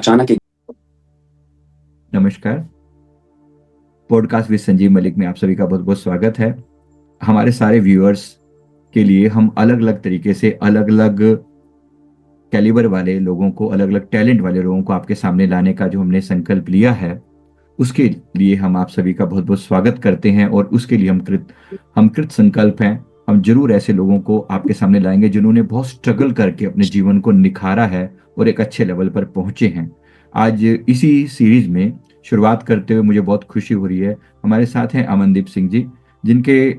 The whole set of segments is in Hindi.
अचानक एक नमस्कार। पॉडकास्ट विद संजीव मलिक में आप सभी का बहुत बहुत स्वागत है। हमारे सारे व्यूअर्स के लिए हम अलग अलग तरीके से अलग अलग कैलिबर वाले लोगों को, अलग अलग टैलेंट वाले लोगों को आपके सामने लाने का जो हमने संकल्प लिया है, उसके लिए हम आप सभी का बहुत बहुत स्वागत करते हैं। और उसके लिए हम कृत संकल्प हैं। हम जरूर ऐसे लोगों को आपके सामने लाएंगे जिन्होंने बहुत स्ट्रगल करके अपने जीवन को निखारा है और एक अच्छे लेवल पर पहुंचे हैं। आज इसी सीरीज में शुरुआत करते हुए मुझे बहुत खुशी हो रही है। हमारे साथ हैं अमनदीप सिंह जी, जिनके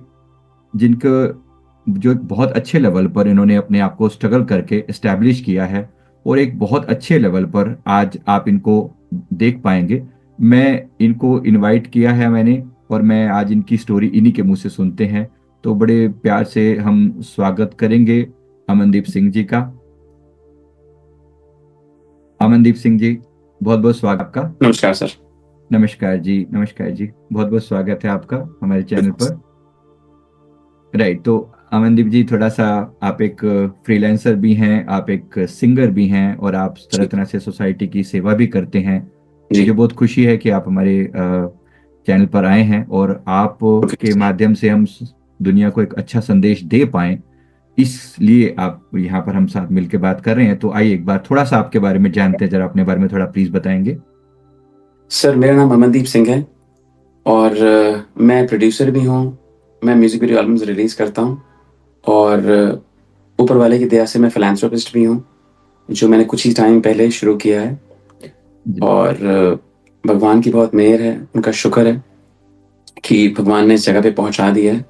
जिनको जो एक बहुत अच्छे लेवल पर इन्होंने अपने आप को स्ट्रगल करके एस्टैब्लिश किया है, और एक बहुत अच्छे लेवल पर आज आप इनको देख पाएंगे। मैं इनको इनवाइट किया है मैंने, और मैं आज इनकी स्टोरी इन्हीं के मुंह से सुनते हैं। तो बड़े प्यार से हम स्वागत करेंगे अमनदीप सिंह जी का। अमनदीप सिंह जी, बहुत बहुत स्वागत आपका। नमस्कार सर। नमस्कार जी, नमस्कार जी, बहुत बहुत स्वागत है आपका हमारे चैनल पर। राइट, तो अमनदीप जी, थोड़ा सा, आप एक फ्रीलांसर भी हैं, आप एक सिंगर भी हैं, और आप तरह जी। तरह से सोसाइटी की सेवा भी करते हैं। मुझे जी। बहुत खुशी है कि आप हमारे चैनल पर आए हैं, और आप ओके के सर। माध्यम से हम दुनिया को एक अच्छा संदेश दे पाएं, इसलिए आप यहाँ पर हम साथ मिलकर बात कर रहे हैं। तो आइए एक बार थोड़ा सा आपके बारे में जानते हैं, जरा अपने बारे में थोड़ा प्लीज बताएंगे। सर मेरा नाम अमनदीप सिंह है और मैं प्रोड्यूसर भी हूँ। मैं म्यूजिक वीडियो एल्बम्स रिलीज करता हूँ और ऊपर वाले की दया से मैं फिलैंथ्रोपिस्ट भी हूँ, जो मैंने कुछ ही टाइम पहले शुरू किया है। जी। और भगवान की बहुत मेहर है, उनका शुक्र है कि भगवान ने इस जगह पे पहुंचा दिया है।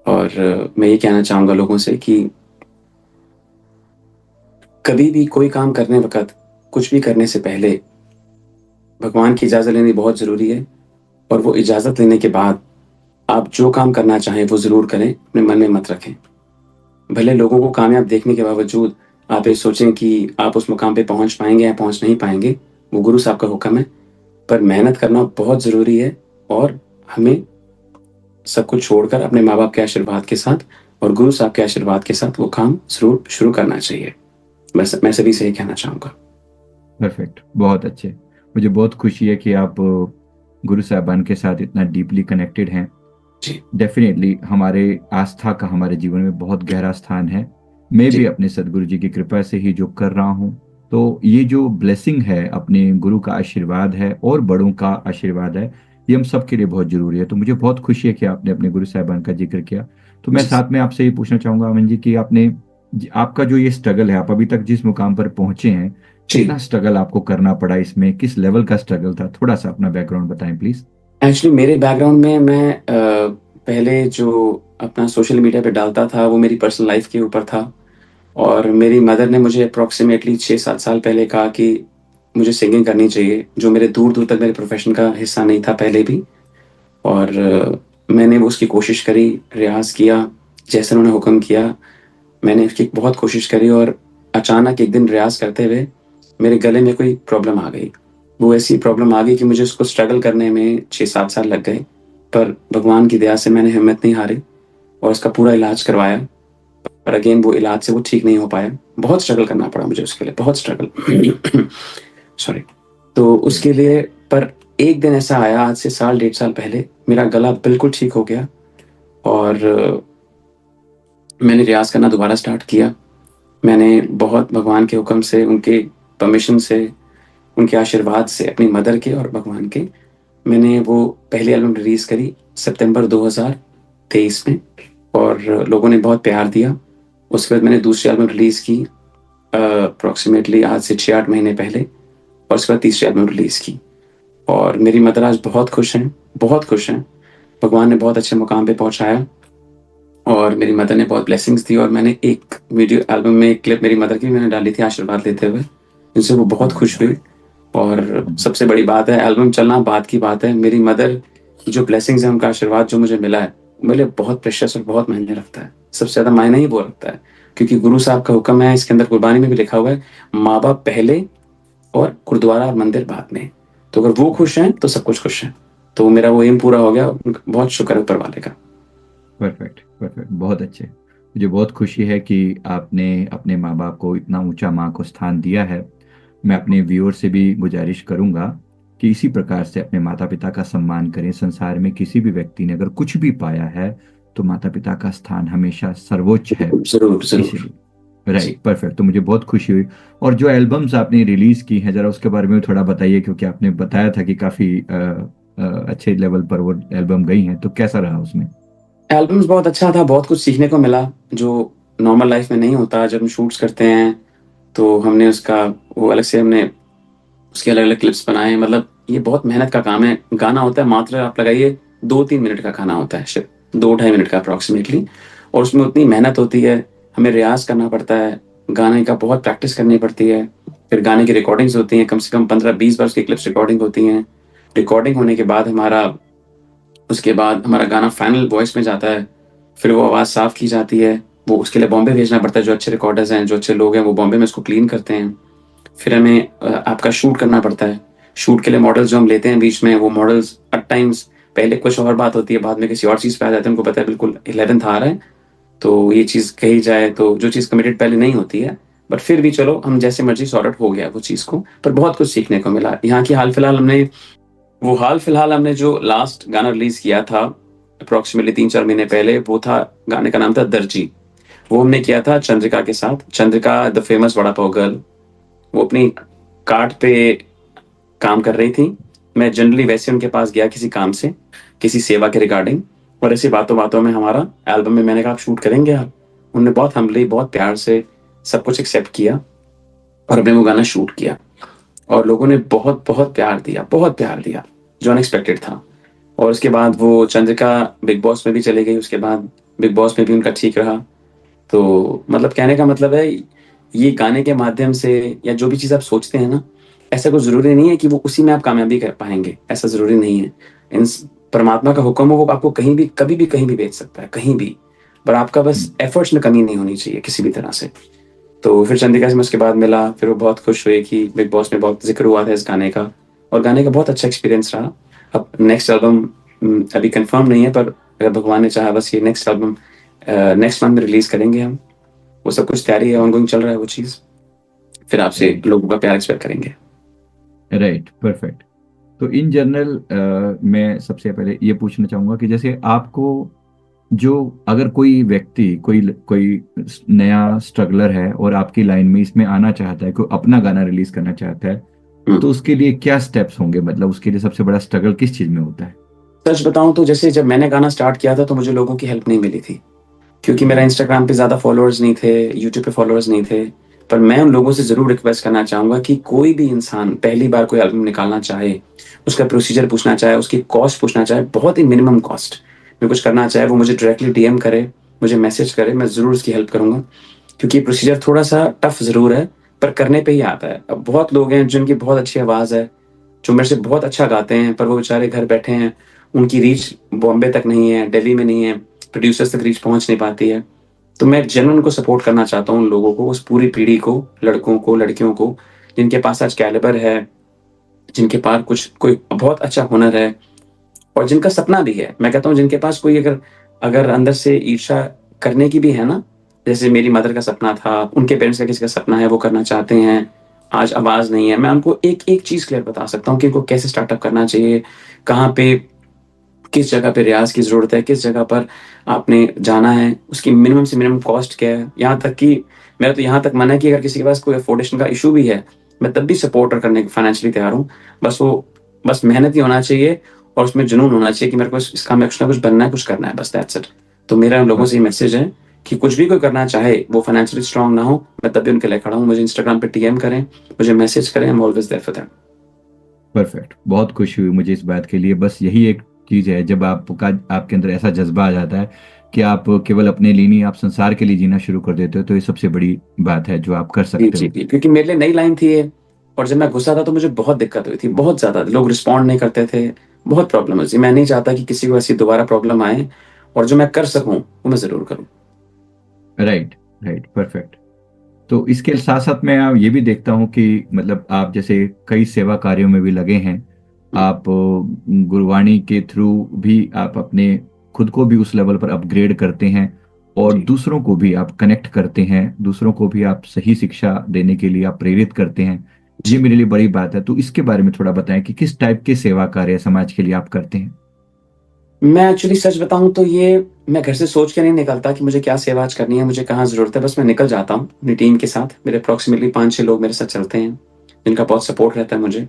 और मैं ये कहना चाहूँगा लोगों से कि कभी भी कोई काम करने वक्त, कुछ भी करने से पहले भगवान की इजाज़त लेनी बहुत ज़रूरी है। और वो इजाज़त लेने के बाद आप जो काम करना चाहें वो ज़रूर करें, अपने मन में मत रखें। भले लोगों को कामयाब देखने के बावजूद आप ये सोचें कि आप उस मुकाम पे पहुँच पाएँगे या पहुँच नहीं पाएँगे, वो गुरु साहब का हुक्म है। पर मेहनत करना बहुत ज़रूरी है और हमें सब कुछ छोड़कर अपने माँ-बाप के आशीर्वाद के साथ और गुरु साहब के आशीर्वाद के साथ वो काम ज़रूर शुरू करना चाहिए। बस मैं सभी से यही कहना चाहूँगा। परफेक्ट, बहुत अच्छे। मुझे बहुत खुशी है कि आप गुरु साहबान के साथ इतना डीपली कनेक्टेड हैं। जी। डेफिनेटली हमारे आस्था का हमारे जीवन में बहुत गहरा स्थान है। मैं भी जी। अपने सदगुरु जी की कृपा से ही जो कर रहा हूँ, तो ये जो ब्लेसिंग है, अपने गुरु का आशीर्वाद है और बड़ों का आशीर्वाद है, ये हम सबके लिए बहुत जरूरी है। तो मुझे बहुत खुशी है कि आपने अपने गुरु साहिबान का जिक्र किया। तो मैं जी। साथ में आपसे ये पूछना चाहूंगा अमन जी कि आपका जो ये स्ट्रगल है, आप अभी तक जिस मुकाम पर पहुंचे हैं, जी। कितना स्ट्रगल आपको करना पड़ा, इसमें किस लेवल का स्ट्रगल था, थोड़ा सा अपना बैकग्राउंड बताएं प्लीज। एक्चुअली मेरे बैकग्राउंड में मैं पहले जो अपना सोशल मीडिया पे डालता था वो मेरी पर्सनल लाइफ के ऊपर था। और मेरी मदर ने मुझे अप्रॉक्सीमेटली 6-7 साल पहले कहा कि मुझे सिंगिंग करनी चाहिए, जो मेरे दूर-दूर तक मेरे प्रोफ़ेशन का हिस्सा नहीं था पहले भी। और मैंने वो उसकी कोशिश करी, रियाज़ किया, जैसे उन्होंने हुक्म किया, मैंने उसकी बहुत कोशिश करी। और अचानक एक दिन रियाज़ करते हुए मेरे गले में कोई प्रॉब्लम आ गई। वो ऐसी प्रॉब्लम आ गई कि मुझे उसको स्ट्रगल करने में 6-7 साल लग गए। पर भगवान की दया से मैंने हिम्मत नहीं हारी और उसका पूरा इलाज करवाया। पर अगेन वो इलाज से वो ठीक नहीं हो पाया। बहुत स्ट्रगल करना पड़ा मुझे उसके लिए, बहुत स्ट्रगल। सॉरी। तो उसके लिए पर एक दिन ऐसा आया आज से साल डेढ़ साल पहले, मेरा गला बिल्कुल ठीक हो गया और मैंने रियाज़ करना दोबारा स्टार्ट किया। मैंने बहुत भगवान के हुक्म से, उनके परमिशन से, उनके आशीर्वाद से, अपनी मदर के और भगवान के, मैंने वो पहली एल्बम रिलीज़ करी सितंबर 2023 में और लोगों ने बहुत प्यार दिया। उसके बाद मैंने दूसरी एल्बम रिलीज़ की अप्रॉक्सिमेटली आज से 6-8 महीने पहले और उसके बाद तीसरी एल्बम रिलीज़ की। और मेरी मदर आज बहुत खुश हैं, बहुत खुश हैं। भगवान ने बहुत अच्छे मुकाम पे पहुँचाया और मेरी मदर ने बहुत ब्लेसिंग्स दी। और मैंने एक वीडियो एल्बम में एक क्लिप मेरी मदर की भी मैंने डाली थी आशीर्वाद लेते हुए, जिनसे वो बहुत खुश हुई। और सबसे बड़ी बात है, एल्बम चलना बाद की बात है, मेरी मदर की जो ब्लेसिंग्स हैं, उनका आशीर्वाद जो मुझे मिला है, मेरे लिए बहुत प्रेशियस और बहुत मायने रखता है। सबसे ज़्यादा मायने ही वो रखता है, क्योंकि गुरु साहब का हुक्म है, इसके अंदर कुर्बानी में भी लिखा हुआ है, माँ-बाप पहले और गुरुद्वारा और मंदिर बाद में। तो अगर वो खुश हैं, तो सब कुछ खुश है। तो मेरा वो एम पूरा हो गया, उनका बहुत शुक्र है ऊपर वाले का। परफेक्ट, परफेक्ट, बहुत अच्छे। मुझे बहुत खुशी है कि आपने अपने माँ बाप को इतना ऊंचा माँ को स्थान दिया है। मैं अपने व्यूअर से भी गुजारिश करूंगा कि इसी प्रकार से अपने माता पिता का सम्मान करें। संसार में किसी भी व्यक्ति ने अगर कुछ भी पाया है तो माता पिता का स्थान हमेशा सर्वोच्च है। ज़रूर, ज़रूर। इसीलिए जी। Right, perfect. तो मुझे बहुत खुशी हुई। और जो एल्बम्स आपने रिलीज की हैं, जरा उसके बारे में थोड़ा बताइए, क्योंकि आपने बताया था कि काफी अच्छे लेवल पर वो एल्बम गई हैं, तो कैसा रहा उसमें? एल्बम्स बहुत अच्छा था, बहुत कुछ सीखने को मिला, जो नॉर्मल लाइफ़ में नहीं होता। जब हम शूट्स करते हैं, तो हमने उसका वो अलग से हमने उसके अलग-अलग क्लिप्स बनाए। मतलब ये बहुत मेहनत का काम है। गाना होता है मात्र आप लगाइए 2-3 मिनट का गाना होता है शायद, 2 ढाई मिनट का अप्रॉक्सिमेटली, और उसमें उतनी मेहनत होती है, हमें रियाज़ करना पड़ता है, गाने का बहुत प्रैक्टिस करनी पड़ती है। फिर गाने की रिकॉर्डिंग्स होती हैं, कम से कम 15-20 बार उसकी क्लिप्स रिकॉर्डिंग होती हैं। रिकॉर्डिंग होने के बाद उसके बाद हमारा गाना फाइनल वॉइस में जाता है, फिर वो आवाज़ साफ़ की जाती है, वो उसके लिए बॉम्बे भेजना पड़ता है। जो अच्छे रिकॉर्डर्स हैं, जो अच्छे लोग हैं, वो बॉम्बे में उसको क्लीन करते हैं। फिर हमें आपका शूट करना पड़ता है। शूट के लिए मॉडल्स जो हम लेते हैं बीच में, वो मॉडल्स एट टाइम्स पहले कुछ और बात होती है, बाद में किसी और चीज़ पे आ जाते हैं। उनको पता है बिल्कुल 11th आ रहा है, तो ये चीज़ कही जाए तो जो चीज़ कमिटेड पहले नहीं होती है, बट फिर भी चलो हम जैसे मर्ज़ी सॉर्ट आउट हो गया वो चीज़ को, पर बहुत कुछ सीखने को मिला। यहाँ की हाल-फिलहाल हमने जो लास्ट गाना रिलीज़ किया था, अप्रॉक्सिमेटली 3-4 महीने पहले, वो था, गाने का नाम था दर्जी। वो हमने किया था चंद्रिका के साथ। Chandrika the famous vada pav girl, वो अपनी कार्ट पे काम कर रही थी। मैं जनरली वैसे उनके पास गया किसी काम से, किसी सेवा के रिगार्डिंग, और ऐसी बातों-बातों में हमारा एल्बम में मैंने कहा, "आप शूट करेंगे आप?" उन्होंने बहुत हम्बली, बहुत प्यार से सब कुछ एक्सेप्ट किया और हमने वो गाना शूट किया, और लोगों ने बहुत प्यार दिया, जो अनएक्सपेक्टेड था। और उसके बाद वो चंद्रिका बिग बॉस में भी चली गई, उसके बाद बिग बॉस में भी उनका ठीक रहा। तो मतलब कहने का मतलब है, ये गाने के माध्यम से या जो भी चीज़ आप सोचते हैं ना, ऐसा कुछ ज़रूरी नहीं है कि वो उसी में आप कामयाबी कर पाएँगे, ऐसा ज़रूरी नहीं है। इंस परमात्मा का हुक्म हो, वो आपको कहीं भी, कभी भी, कहीं भी भेज सकता है, कहीं भी। पर आपका बस हम्म, एफर्ट्स में कमी नहीं होनी चाहिए किसी भी तरह से। तो फिर चंद्रिका से मैं उसके बाद मिला, फिर वो बहुत खुश हुई कि बिग बॉस में बहुत ज़िक्र हुआ था इस गाने का, और गाने का बहुत अच्छा एक्सपीरियंस रहा। अब नेक्स्ट एल्बम अभी कन्फर्म नहीं है, पर अगर भगवान ने चाहा, बस ये नेक्स्ट एल्बम नेक्स्ट मंथ में रिलीज़ करेंगे हम। वो सब कुछ तैयारी है, ऑनगोइंग चल रहा है वो चीज़। फिर आपसे राइट, लोगों का प्यार एक्सपेक्ट करेंगे। Right, perfect. तो इन जनरल मैं सबसे पहले ये पूछना चाहूंगा कि जैसे आपको, जो अगर कोई व्यक्ति, कोई कोई नया स्ट्रगलर है और आपकी लाइन में इसमें आना चाहता है, कोई अपना गाना रिलीज करना चाहता है, हुँ। तो उसके लिए क्या स्टेप्स होंगे? मतलब उसके लिए सबसे बड़ा स्ट्रगल किस चीज में होता है? सच बताऊँ तो जैसे जब मैंने गाना स्टार्ट किया था, तो मुझे लोगों की हेल्प नहीं मिली थी, क्योंकि मेरा जी। इंस्टाग्राम पे ज़्यादा फॉलोअर्स नहीं थे, यूट्यूब पे फॉलोअर्स नहीं थे। पर मैं उन लोगों से ज़रूर रिक्वेस्ट करना चाहूँगा कि कोई भी इंसान पहली बार कोई एल्बम निकालना चाहे, उसका प्रोसीजर पूछना चाहे, उसकी कॉस्ट पूछना चाहे, बहुत ही मिनिमम कॉस्ट में कुछ करना चाहे, वो मुझे डायरेक्टली डीएम करे, मुझे मैसेज करे, मैं ज़रूर उसकी हेल्प करूँगा। क्योंकि प्रोसीजर थोड़ा-सा टफ ज़रूर है, पर करने पे ही आता है। अब बहुत लोग हैं जिनकी बहुत अच्छी आवाज़ है, जो मेरे से बहुत अच्छा गाते हैं, पर वो बेचारे घर बैठे हैं, उनकी रीच बॉम्बे तक नहीं है, दिल्ली में नहीं है, प्रोड्यूसर्स तक रीच पहुँच नहीं पाती है। तो मैं जेन्युइन उनको सपोर्ट करना चाहता हूँ, उन लोगों को, उस पूरी पीढ़ी को, लड़कों को, लड़कियों को, जिनके पास आज कैलिबर है, जिनके पास कुछ कोई बहुत अच्छा हुनर है, और जिनका सपना भी है। मैं कहता हूँ जिनके पास कोई अगर अगर अंदर से ईर्ष्या करने की भी है ना, जैसे मेरी मदर का सपना था, उनके पेरेंट्स का किसी का सपना है, वो करना चाहते हैं, आज आवाज़ नहीं है, मैं उनको एक-एक चीज़ क्लियर बता सकता हूँ कि इनको कैसे स्टार्टअप करना चाहिए, कहाँ पे, किस जगह पे रियाज़ की ज़रूरत है, किस जगह पर आपने जाना है, उसकी मिनिमम से मिनिमम कॉस्ट क्या है। यहाँ तक कि मेरा तो यहाँ तक मानना है कि अगर किसी के पास कोई अफोर्डेशन का इश्यू भी है, मैं तब भी सपोर्ट और करने को फाइनेंशियली तैयार हूँ। बस मेहनत ही होना चाहिए, और उसमें जुनून होना चाहिए कि मेरे को इस काम में कुछ ना कुछ बनना है, कुछ करना है, बस दैट्स इट। तो मेरा उन लोगों से ये मैसेज है कि कुछ भी कोई करना चाहे, वो फाइनेंशियली स्ट्रॉन्ग ना हो, मैं तब भी उनके लिए खड़ा हूँ। मुझे इंस्टाग्राम पे डीएम करें, मुझे मैसेज करें, I am always there for them. Perfect, बहुत खुशी हुई मुझे इस बात के लिए। बस यही एक चीज है, जब आपका, आपके अंदर ऐसा जज्बा आ जाता है कि आप केवल अपने लिए नहीं, आप संसार के लिए जीना शुरू कर देते हो, तो ये सबसे बड़ी बात है जो आप कर जी, सकते जी, हो। जी, क्योंकि मेरे लिए नई लाइन थी ये, और जब मैं घुसा था तो मुझे बहुत दिक्कत हुई थी, बहुत ज़्यादा। लोग रिस्पॉन्ड नहीं करते थे, बहुत प्रॉब्लम हुई थी। मैं नहीं चाहता कि किसी को ऐसी दोबारा प्रॉब्लम आए, और जो मैं कर सकूँ, वो मैं ज़रूर करूँ। Right, right, perfect. तो इसके साथ साथ मैं ये भी देखता हूँ कि मतलब आप जैसे कई सेवा कार्यों में भी लगे हैं। हुँ, आप गुरबाणी के थ्रू भी आप अपने खुद को भी उस लेवल पर अपग्रेड करते हैं, और जी, दूसरों को भी आप कनेक्ट करते हैं, दूसरों को भी आप सही शिक्षा देने के लिए आप प्रेरित करते हैं। ये जी। मेरे लिए बड़ी बात है। तो इसके बारे में थोड़ा बताएं कि किस टाइप के सेवा कार्य समाज के लिए आप करते हैं। मैं एक्चुअली सच बताऊँ तो ये मैं घर से सोच के नहीं निकलता कि मुझे क्या सेवा आज करनी है, मुझे कहाँ ज़रूरत है, बस मैं निकल जाता हूँ अपनी टीम के साथ। मेरे अप्रॉक्सिमेटली 5-6 लोग मेरे साथ चलते हैं, जिनका बहुत सपोर्ट रहता है मुझे।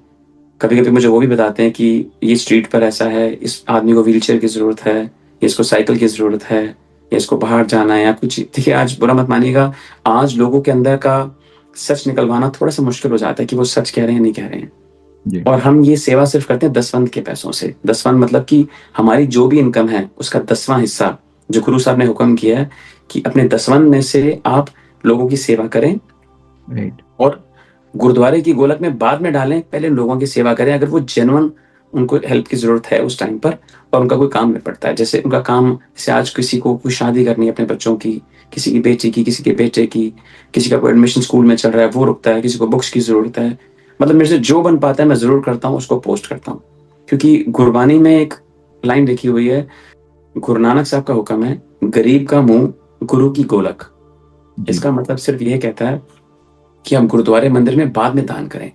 कभी-कभी मुझे वो भी बताते हैं कि ये स्ट्रीट पर ऐसा है, इस आदमी को व्हीलचेयर की ज़रूरत है, या इसको साइकिल की ज़रूरत है, या इसको बाहर जाना है या कुछ। देखिए, आज बुरा मत मानिएगा, आज लोगों के अंदर का सच निकलवाना थोड़ा-सा मुश्किल हो जाता है कि वो सच कह रहे हैं, नहीं कह रहे हैं। जी। और हम ये सेवा सिर्फ़ करते हैं दसवंध के पैसों से। दसवंध मतलब कि हमारी जो भी इनकम है, उसका 10वाँ हिस्सा जो गुरु साहब ने हुक्म किया है कि अपने दसवंध में से आप लोगों की सेवा करें राइट। और गुरुद्वारे की गोलक में बाद में डालें, पहले लोगों की सेवा करें अगर वो जेन्युइन उनको हेल्प की ज़रूरत है उस टाइम पर और उनका कोई काम निपटता है। जैसे उनका काम जैसे आज किसी को कोई शादी करनी है अपने बच्चों की, किसी की बेटी की, किसी के बेटे की, किसी का कोई एडमिशन स्कूल में चल रहा है, वो रुकता है, किसी को बुक्स की ज़रूरत है। मतलब मेरे से जो बन पाता है मैं ज़रूर करता हूँ, उसको पोस्ट करता हूँ। क्योंकि गुरबानी में एक लाइन लिखी हुई है, गुरु नानक साहब का हुक्म है, गरीब का मुँह गुरु की गोलक। जी। इसका मतलब सिर्फ़ ये कहता है कि हम गुरुद्वारे मंदिर में बाद में दान करें।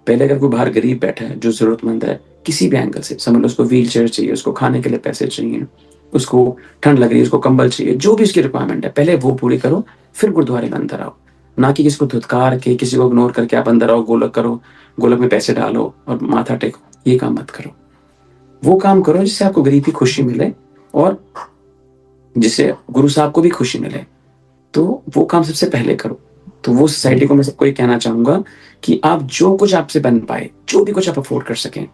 पहले अगर कोई बाहर गरीब बैठा है, जो ज़रूरतमंद है, किसी भी एंगल से, समझ लो उसको व्हीलचेयर चाहिए, उसको खाने के लिए पैसे चाहिए, उसको ठंड लग रही है, उसको कंबल चाहिए, जो भी उसकी रिक्वायरमेंट है, पहले वो पूरी करो, फिर गुरुद्वारे में अंदर आओ। ना कि किसी को धुतकार के, किसी को इग्नोर करके आप अंदर आओ, गोलक करो, गोलक में पैसे डालो और माथा टेको, ये काम मत करो। वो काम करो जिससे आपको गरीब की खुशी मिले और जिससे गुरु साहब को भी खुशी मिले। तो वो काम सबसे पहले करो। तो वो सोसाइटी राइट। को मैं सबको ये कहना चाहूँगा कि आप जो कुछ आपसे बन पाए, जो भी कुछ आप अफ़ोर्ड कर सकें,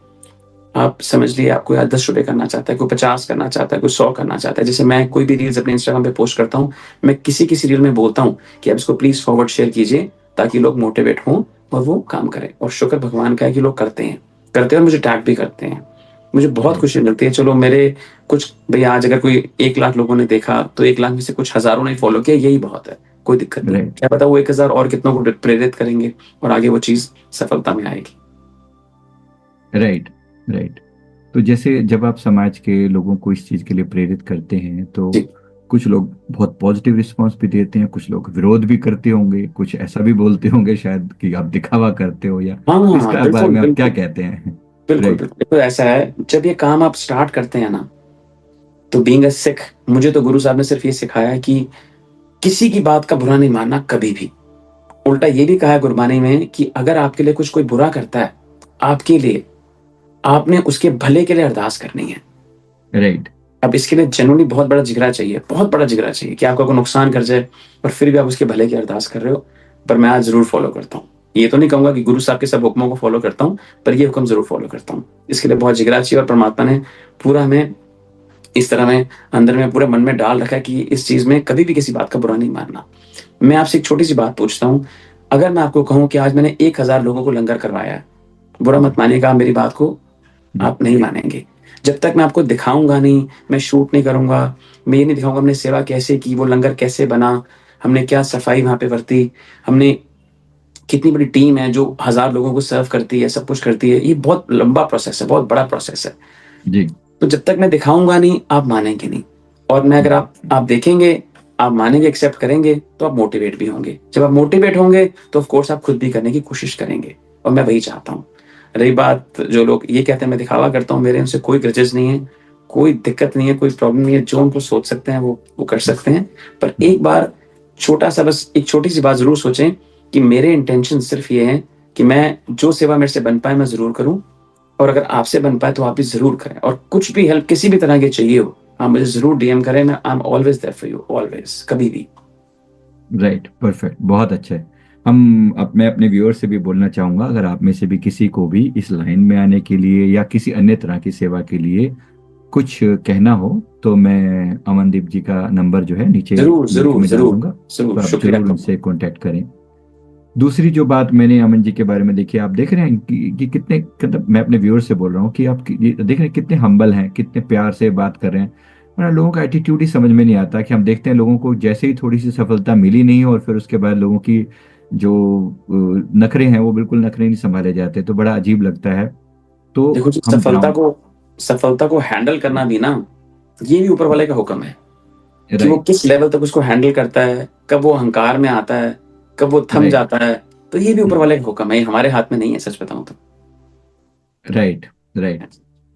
आप समझ लिए आप कोई ₹10 करना चाहता है, कोई 50 करना चाहता है, कोई 100 करना चाहता है। जैसे मैं कोई भी रील्स अपने इंस्टाग्राम पे पोस्ट करता हूँ, मैं किसी-किसी रील में बोलता हूँ कि आप इसको प्लीज़ फॉरवर्ड शेयर कीजिए ताकि लोग मोटिवेट हों और वो काम करें। और शुक्र भगवान का है कि लोग करते हैं। करते हैं और मुझे टैग भी करते हैं। मुझे बहुत राइट। खुशी मिलती है, चलो मेरे कुछ भई आज अगर कोई 1 लाख लोगों ने देखा, तो 1 लाख में से कुछ हज़ारों ने फॉलो किया, यही बहुत है, कोई दिक्कत नहीं है। राइट। क्या पता वो 1,000 और कितनों को प्रेरित करेंगे और आगे वो चीज़ सफलता में आएगी। राइट। राइट। तो जैसे जब आप समाज के लोगों को इस चीज के लिए प्रेरित करते हैं तो जी। कुछ लोग बहुत पॉजिटिव रिस्पांस भी देते हैं, कुछ लोग विरोध भी करते होंगे, कुछ ऐसा भी बोलते होंगे शायद कि आप दिखावा करते हो, या हाँ, तो हाँ, हाँ, इसका बारे बिल्कुल, में आप क्या बिल्कुल। कहते हैं। बिल्कुल, राइट। बिल्कुल। देखो ऐसा है, जब ये काम आप स्टार्ट करते हैं ना, तो बीइंग अ सिख मुझे तो गुरु साहब ने सिर्फ़ ये सिखाया है कि किसी की बात का बुरा नहीं मानना कभी भी। उल्टा ये भी कहा है गुरबानी में कि अगर आपके लिए कुछ कोई बुरा करता है, आपके लिए, आपने उसके भले के लिए अरदास करनी है। राइट। अब इसके लिए जेनुइनली बहुत बड़ा जिगरा चाहिए, बहुत बड़ा जिगरा चाहिए कि आपका कोई नुकसान कर जाए और फिर भी आप उसके भले की अरदास कर रहे हो। पर मैं आज ज़रूर फ़ॉलो करता हूँ। ये तो नहीं कहूँगा कि गुरु साहब के सब हुक्मों को फ़ॉलो करता हूँ, पर ये हुक्म ज़रूर फ़ॉलो करता हूँ। इसके लिए बहुत जिगरा चाहिए और परमात्मा ने पूरा हमें इस तरह में अंदर में पूरे मन में डाल रखा है कि इस चीज़ में कभी भी किसी बात का बुरा नहीं मानना। मैं आपसे एक छोटी-सी बात पूछता हूँ, अगर मैं आपको कहूँ कि आज मैंने 1000 लोगों को लंगर करवाया है, बुरा मत मानिएगा आप मेरी बात को, जी। आप नहीं मानेंगे। जब तक मैं आपको दिखाऊँगा नहीं, मैं शूट नहीं करूँगा, मैं ये नहीं दिखाऊँगा हमने सेवा कैसे की, वो लंगर कैसे बना, हमने क्या सफाई वहाँ पे बरती, हमने कितनी बड़ी टीम है जो 1000 लोगों को सर्व करती है, सब कुछ करती है। ये बहुत लंबा प्रोसेस है, बहुत बड़ा प्रोसेस है। जी। तो जब तक मैं दिखाऊँगा नहीं, आप मानेंगे नहीं और मैं अगर आप देखेंगे, आप मानेंगे, एक्सेप्ट करेंगे, तो आप मोटिवेट भी होंगे। जब आप मोटिवेट होंगे, तो ऑफ़ कोर्स आप खुद भी करने की कोशिश करेंगे और मैं वही चाहता हूँ। रही बात जो लोग ये कहते हैं मैं दिखावा करता हूँ, मेरे उनसे कोई ग्रजेस नहीं है, कोई दिक्कत नहीं है, कोई प्रॉब्लम नहीं है, जो उनको सोच सकते हैं वो कर सकते हैं। पर एक बार छोटा-सा बस एक छोटी-सी बात ज़रूर सोचें कि मेरे इंटेंशन सिर्फ़ ये हैं कि मैं जो सेवा मेरे से बन पाए मैं ज़रूर करूँ और अगर आपसे बन पाए तो आप भी ज़रूर करें और कुछ भी हेल्प किसी भी तरह की चाहिए हो, आप मुझे ज़रूर डीएम करें, मैं I am always there for you, always, कभी भी। राइट। परफेक्ट। बहुत अच्छा है। हम अब मैं अपने व्यूअर से भी बोलना चाहूंगा, अगर आप में से भी किसी को भी इस लाइन में आने के लिए या किसी अन्य तरह की सेवा के लिए कुछ कहना हो, तो मैं अमनदीप जी का नंबर जो है नीचे ज़रूर, लिंक ज़रूर, में डाल ज़रूर, दूंगा, ज़रूर, तो आप शुक्रिया जरूर आपका। उनसे कांटेक्ट करें। दूसरी जो बात मैंने अमन जी के बारे में देखी, आप देख रहे हैं कि कितने, मतलब मैं अपने व्यूअर से बोल रहा हूँ कि आप ये देख रहे हैं कितने हम्बल हैं, कितने प्यार से बात कर रहे हैं। वरना लोगों का एटीट्यूड ही समझ में नहीं आता कि हम देखते हैं लोगों को जैसे ही थोड़ी सी सफलता मिली नहीं और फिर उसके बाद लोगों की जो नखरे हैं वो बिल्कुल नखरे नहीं संभाले जाते, तो बड़ा अजीब लगता है। तो देखो जी हम ग्राउंड। सफलता को हैंडल करना भी ना, ये भी ऊपर वाले का हुक्म है कि वो राइट। किस लेवल तक उसको हैंडल करता है, कब वो अहंकार में आता है, कब वो थम राइट। जाता है, तो ये भी ऊपर वाले का हुक्म है, ये हमारे हाथ में नहीं है, सच बताऊं तो। Right, right.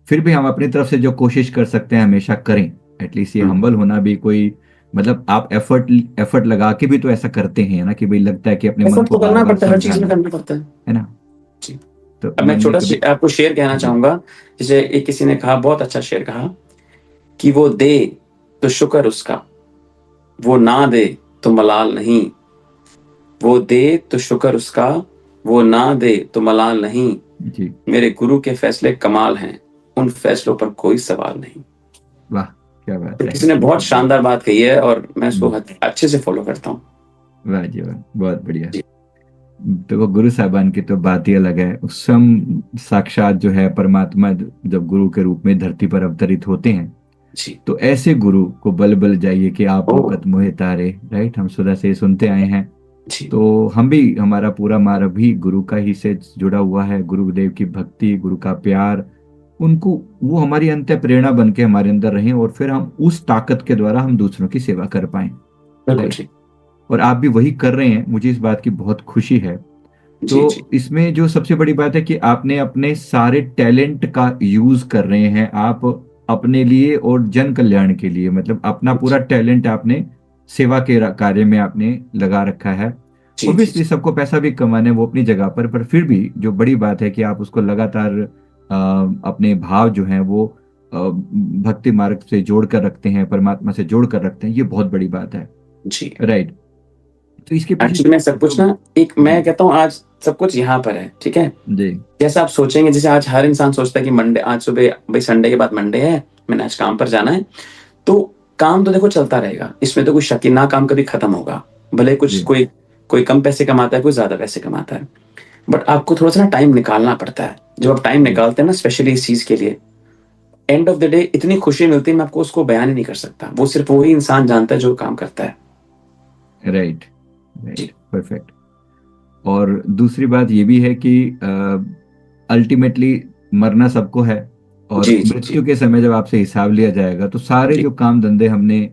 फिर भी हम अपनी तरफ से जो कोशिश कर सकते हैं हमेशा करें। एटलीस्ट ये हम्म। हम्बल होना भी कोई, मतलब आप एफर्ट एफर्ट लगा के भी तो ऐसा करते हैं ना, कि भाई लगता है कि अपने मन एफर्ट को तो बार करना बार पड़ता है, हर चीज में समझाना, करना पड़ता है। है ना। जी। तो अब मैं एक मैंने छोटा कभी, आपको शेर कहना जी, चाहूंगा। जैसे एक किसी ने कहा, बहुत अच्छा शेर कहा, कि वो दे तो शुक्र उसका, वो ना दे तो मलाल नहीं। वो दे तो शुक्र उसका, वो ना दे तो मलाल नहीं। जी, मेरे गुरु के फैसले कमाल हैं, उन फैसलों पर कोई सवाल नहीं। वाह, क्या बात तो है, किसी ने बहुत बहुत बढ़िया। शानदार बात कही है, और मैं उसको हम्म, अच्छे से फॉलो करता हूँ। वाह जी वाह, बहुत बढ़िया। जी। तो वो गुरु साहबान की तो बात ही अलग है। उस स्वयं साक्षात जो है परमात्मा, जब गुरु के रूप में धरती पर अवतरित होते हैं, जी। तो ऐसे गुरु को बल बल जाइए कि आप ओ। मुकत मोहे तारे, राइट, हम सदा से सुनते आए हैं। जी। तो हम भी, हमारा पूरा मार्ग भी गुरु का ही से जुड़ा हुआ है। गुरुदेव की भक्ति, गुरु का प्यार, उनको, वो हमारी अंत प्रेरणा बन के हमारे अंदर रहें, और फिर हम उस ताकत के द्वारा हम दूसरों की सेवा कर पाए। बिल्कुल राइट। ठीक। और आप भी वही कर रहे हैं, मुझे इस बात की बहुत खुशी है। तो जी। जी। इसमें जो सबसे बड़ी बात है कि आपने अपने सारे टैलेंट का यूज कर रहे हैं आप अपने लिए और जन कल्याण के लिए, मतलब अपना पूरा टैलेंट आपने सेवा के कार्य में आपने लगा रखा है। जी। जी। ऑब्वियसली सबको पैसा भी कमाना है, वो अपनी जगह पर फिर भी जो बड़ी बात है कि आप उसको लगातार अपने भाव जो हैं वो भक्ति मार्ग से जोड़ कर रखते हैं, परमात्मा से जोड़ कर रखते हैं, ये बहुत बड़ी बात है। जी। राइट। तो इसके पीछे एक्चुअली में सब जो, कुछ ना, एक जी, मैं कहता हूँ, आज सब कुछ यहाँ पर है, ठीक है। जी, जैसा आप सोचेंगे, जैसे आज हर इंसान सोचता है कि मंडे, आज सुबह भाई संडे के बाद मंडे है, मैंने आज काम पर जाना है। तो काम तो देखो चलता रहेगा, इसमें तो कोई शक ही ना, काम कभी खत्म होगा। भले कुछ, जी, कोई कोई कम पैसे कमाता है, कोई ज्यादा पैसे कमाता है। बट आपको थोड़ा सा ना टाइम निकालना पड़ता है। जब आप टाइम जी, निकालते हैं ना, स्पेशली इस चीज के लिए, एंड ऑफ द डे इतनी खुशी मिलती है, मैं आपको उसको बयान ही नहीं कर सकता। वो सिर्फ वही इंसान जानता है जो काम करता है। राइट, जी। Right, perfect. और दूसरी बात ये भी है कि अल्टीमेटली मरना सबको है, और जी। जी। जी। मृत्यु के समय जब आपसे हिसाब लिया जाएगा तो सारे जी। जो काम धंधे हमने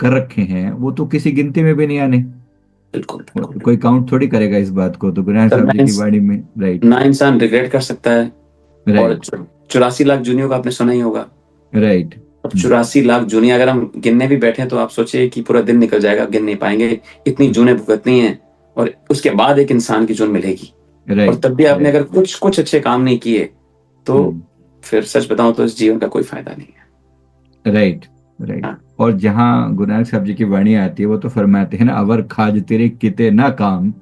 कर रखे हैं वो तो किसी गिनती में भी नहीं आने। बिल्कुल और बिल्कुल। कोई काउंट थोड़ी करेगा इस बात को, तो गुरु नानक तब साहब जी की वाणी में, राइट, ना इंसान रिग्रेट कर सकता है। और राइट, 84 लाख जूनियों का आपने सुना ही होगा। राइट, अब 84 लाख जूनी अगर हम गिनने भी बैठे तो आप सोचिए कि पूरा दिन निकल जाएगा, गिन नहीं पाएंगे। इतनी जूनें भुगतनी है, और उसके बाद एक इंसान की जून मिलेगी। और राइट, तब भी आपने राइट, अगर कुछ कुछ अच्छे काम नहीं किए, तो हम्म, फिर सच बताऊं तो इस जीवन का कोई फायदा नहीं है। Right, right. हाँ। और जहाँ गुरु नानक साहब जी की वाणी आती है वो तो फरमाते हैं ना, अवर खाज तेरे किते ना काम,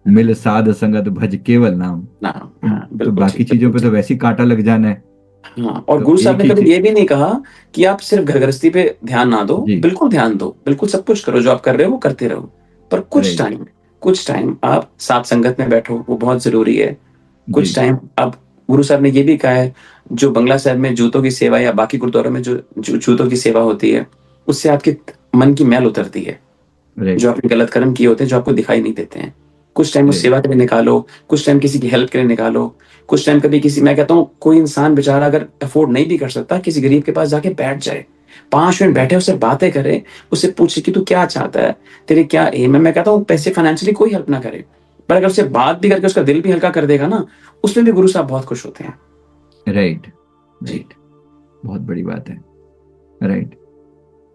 मिल साध संगत भज केवल नाम। ना। हाँ, तो बिल्कुल बाकी ठीक, चीजों बिल्कुल पे तो ठीक। वैसे ही कांटा लग जाना है। हाँ, और तो गुरु साहब एक ने ही कभी चीज, ये भी नहीं कहा कि आप सिर्फ घर गृहस्थी पे ध्यान ना दो। जी, बिल्कुल ध्यान दो, बिल्कुल सब कुछ करो, जो आप कर रहे हो वो करते रहो। पर राइट, कुछ टाइम आप साथ संगत में बैठो, वो बहुत जरूरी है। कुछ जी, टाइम अब, गुरु साहब ने ये भी कहा है, जो बंगला साहब में जूतों की सेवा या बाकी गुरुद्वारों में जो जूतों की सेवा होती है, उससे आपके मन की मैल उतरती है। जो राइट, आपने गलत कर्म किए होते हैं, जो आपको दिखाई नहीं देते हैं। कुछ टाइम उस राइट, सेवा के लिए निकालो, कुछ टाइम किसी की हेल्प के लिए निकालो। कुछ टाइम कभी किसी, मैं कहता हूँ कोई इंसान बेचारा अगर अफोर्ड नहीं भी कर सकता, किसी गरीब के पास जाके बैठ जाए, 5 मिनट बैठे उससे बातें करे, उससे पूछे कि तू क्या चाहता है, तेरे क्या एम है। मैं कहता हूँ पैसे फाइनेंशियली कोई हेल्प ना करे, पर अगर उससे बात भी करके उसका दिल भी हल्का कर देगा ना, उसमें भी गुरु साहब बहुत खुश होते हैं। राइट, जी। राइट, बहुत बड़ी बात है। राइट।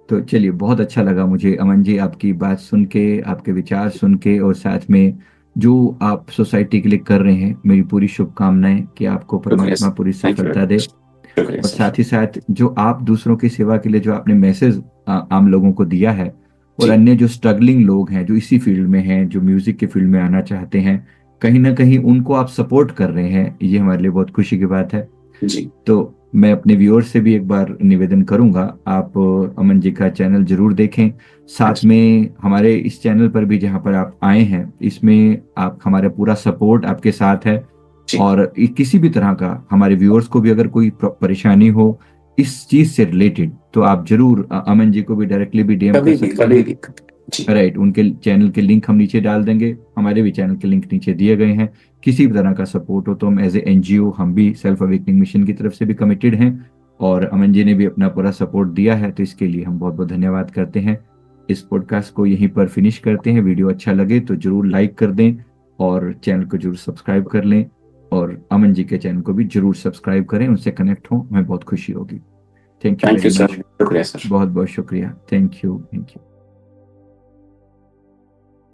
तो चलिए, बहुत अच्छा लगा मुझे अमन जी आपकी बात सुन के, आपके विचार सुन के, और साथ में जो आप सोसाइटी के लिए कर रहे हैं, मेरी पूरी शुभकामनाएं कि आपको शुक्रिया परमात्मा सर। पूरी थैंक यू वेरी सफलता दे। मच। शुक्रिया और सर। साथ ही साथ जो आप दूसरों की सेवा के लिए जो आपने मैसेज आम लोगों को दिया है, और जी। अन्य जो स्ट्रगलिंग लोग हैं जो इसी फील्ड में हैं, जो म्यूजिक के फील्ड में आना चाहते हैं, कहीं ना कहीं उनको आप सपोर्ट कर रहे हैं, ये हमारे लिए बहुत खुशी की बात है। जी। तो मैं अपने व्यूअर्स से भी एक बार निवेदन करूंगा, आप अमन जी का चैनल जरूर देखें। साथ अच्छा। में हमारे इस चैनल पर भी जहां पर आप आए हैं, इसमें आप, हमारा पूरा सपोर्ट आपके साथ है। जी। और किसी भी तरह का हमारे व्यूअर्स को भी अगर कोई परेशानी हो इस चीज से रिलेटेड, तो आप जरूर अमन जी को भी डायरेक्टली भी डीएम कर कभी भी, सकते कभी हैं। भी। जी। राइट, उनके चैनल के लिंक हम नीचे डाल देंगे, हमारे भी चैनल के लिंक नीचे दिए गए हैं। किसी भी तरह का सपोर्ट हो तो हम एज ए एनजीओ, हम भी सेल्फ अवेकनिंग मिशन की तरफ से भी कमिटेड हैं, और अमन जी ने भी अपना पूरा सपोर्ट दिया है, तो इसके लिए हम बहुत बहुत धन्यवाद करते हैं। इस पॉडकास्ट को यहीं पर फिनिश करते हैं। वीडियो अच्छा लगे तो जरूर लाइक कर दें, और चैनल को जरूर सब्सक्राइब कर लें, और अमन जी के चैनल को भी जरूर सब्सक्राइब करें, उनसे कनेक्ट हों, हमें बहुत खुशी होगी। Thank you thank very you sir, much. शुक्रिया सर। बहुत बहुत शुक्रिया। Thank you, thank you.